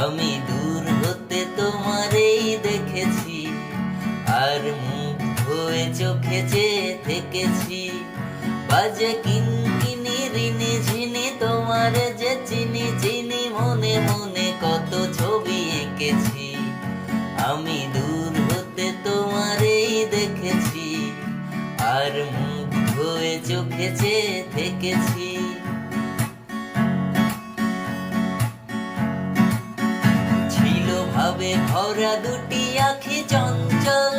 আমি দূর হতে তোমারেই দেখেছি, আর মুগ্ধ হয়ে চোখে চেয়ে থেকেছি। বাজে কিনকিনি রিনি ঝিনি তোমারে যে চিনি চিনি, মনে মনে কত ছবি এঁকেছি। আমি দূর হতে তোমারেই দেখেছি, আর মুগ্ধ হয়ে চোখে চেয়ে থেকেছি। ছিল ভাবে ভরা দুটি আখি চঞ্চল,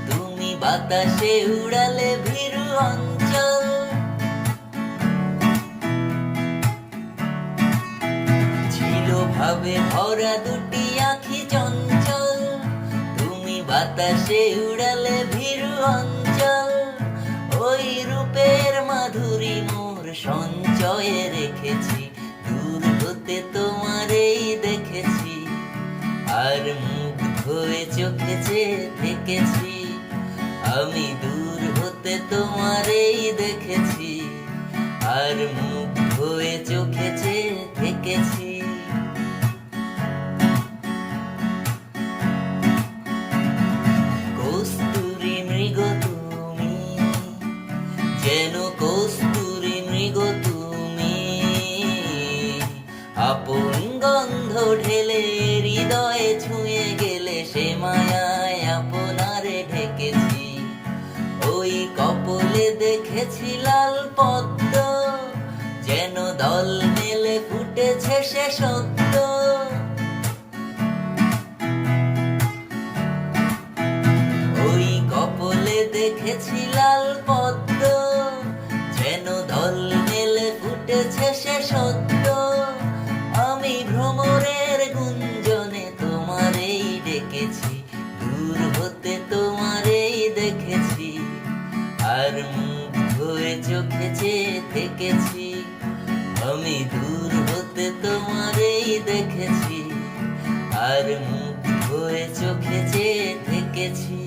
তুমি বাতাসে উড়ালে ভীরু অঞ্চল। ছিল ভাবে ভরা দুটি আখি চঞ্চল, তুমি বাতাসে উড়ালে ভীরু অঞ্চল। ওই রূপের মাধুরী মোর সঞ্চয়ে রেখেছি, দূর হতে তোমারেই দেখেছি, আর মুগ্ধ হয়ে চোখে চেয়ে থেকেছি। আমি দূর হতে তোমারেই দেখেছি, আর মুগ্ধ হয়ে চোখে চেয়ে থেকেছি। কস্তুরী মৃগ তুমি, যেন কস্তুরী মৃগ তুমি, আপন গন্ধ ঢেলে হৃদয়ে ছুঁয়ে গেলে, সে মায়ায় আপনারে ঢেকেছি। ওই কপলে দেখেছি লাল পদ্ম, যেন দল মেলে ফুটেছে সে সত্য। ওই কপলে দেখেছি লাল পদ্ম, যেন দল মেলে ফুটেছে সে সত্য। আমি ভ্রমরের গুঞ্জনে তোমারেই ডেকেছি, দূর হতে তোমারেই দেখেছি, আর মুগ্ধ হয়ে চোখে চেয়ে থেকেছি। আমি দূর হতে তোমারেই দেখেছি, আর মুগ্ধ হয়ে চোখে চেয়ে থেকেছি।